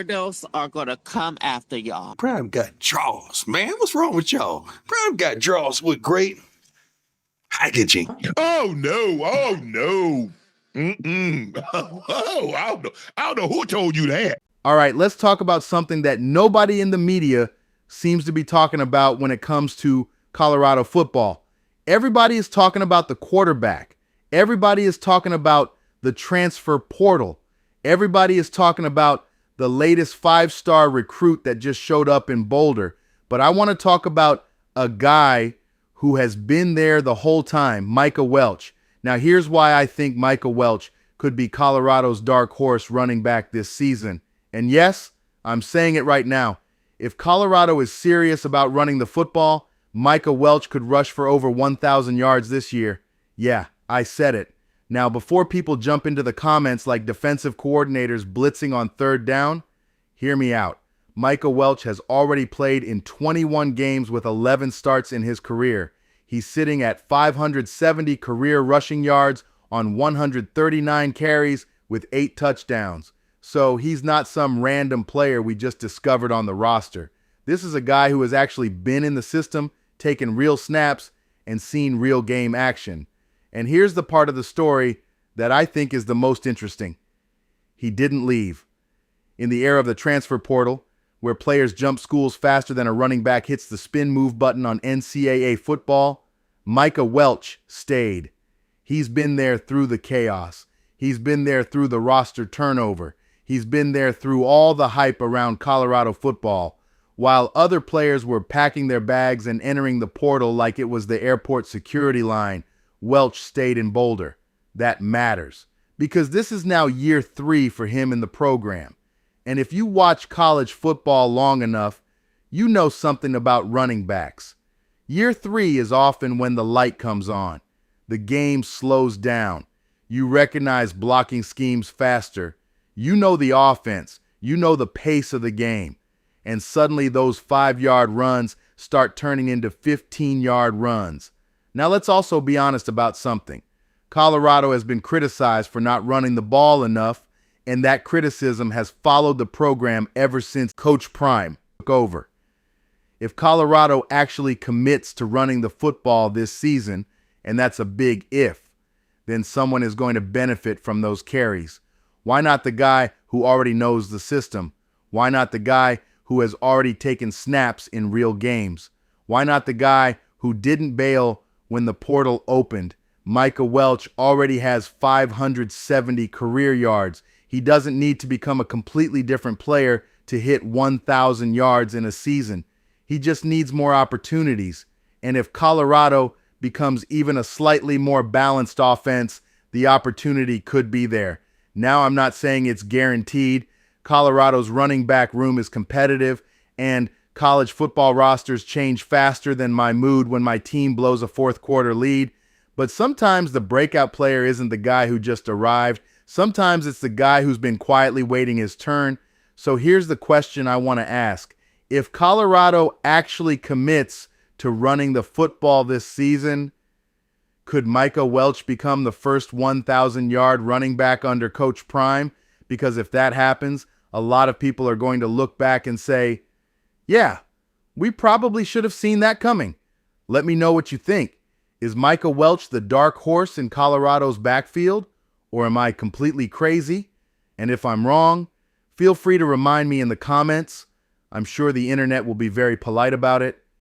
weirdos are gonna come after y'all. Prime got draws, man. What's wrong with y'all? Prime got draws with great packaging. Oh no. Mm-mm. Oh, I don't know who told you that. All right, let's talk about something that nobody in the media seems to be talking about when it comes to Colorado football. Everybody is talking about the quarterback. Everybody is talking about the transfer portal. Everybody is talking about the latest five-star recruit that just showed up in Boulder. But I want to talk about a guy who has been there the whole time, Micah Welch. Now, here's why I think Micah Welch could be Colorado's dark horse running back this season. And yes, I'm saying it right now. If Colorado is serious about running the football, Micah Welch could rush for over 1,000 yards this year. Yeah, I said it. Now, before people jump into the comments like defensive coordinators blitzing on third down, hear me out. Micah Welch has already played in 21 games with 11 starts in his career. He's sitting at 570 career rushing yards on 139 carries with 8 touchdowns. So he's not some random player we just discovered on the roster. This is a guy who has actually been in the system, taken real snaps, and seen real game action. And here's the part of the story that I think is the most interesting. He didn't leave. In the era of the transfer portal, where players jump schools faster than a running back hits the spin move button on NCAA football, Micah Welch stayed. He's been there through the chaos. He's been there through the roster turnover. He's been there through all the hype around Colorado football. While other players were packing their bags and entering the portal like it was the airport security line, Welch stayed in Boulder. That matters, because this is now year 3 for him in the program. And if you watch college football long enough, you know something about running backs. Year 3 is often when the light comes on. The game slows down. You recognize blocking schemes faster. You know the offense. You know the pace of the game. And suddenly those 5-yard runs start turning into 15-yard runs. Now let's also be honest about something. Colorado has been criticized for not running the ball enough, and that criticism has followed the program ever since Coach Prime took over. If Colorado actually commits to running the football this season, and that's a big if, then someone is going to benefit from those carries. Why not the guy who already knows the system? Why not the guy who has already taken snaps in real games? Why not the guy who didn't bail when the portal opened? Micah Welch already has 570 career yards. He doesn't need to become a completely different player to hit 1,000 yards in a season. He just needs more opportunities. And if Colorado becomes even a slightly more balanced offense, the opportunity could be there. Now, I'm not saying it's guaranteed. Colorado's running back room is competitive, and college football rosters change faster than my mood when my team blows a fourth quarter lead. But sometimes the breakout player isn't the guy who just arrived. Sometimes it's the guy who's been quietly waiting his turn. So here's the question I want to ask. If Colorado actually commits to running the football this season, could Micah Welch become the first 1,000-yard running back under Coach Prime? Because if that happens, a lot of people are going to look back and say, yeah, we probably should have seen that coming. Let me know what you think. Is Micah Welch the dark horse in Colorado's backfield? Or am I completely crazy? And if I'm wrong, feel free to remind me in the comments. I'm sure the internet will be very polite about it.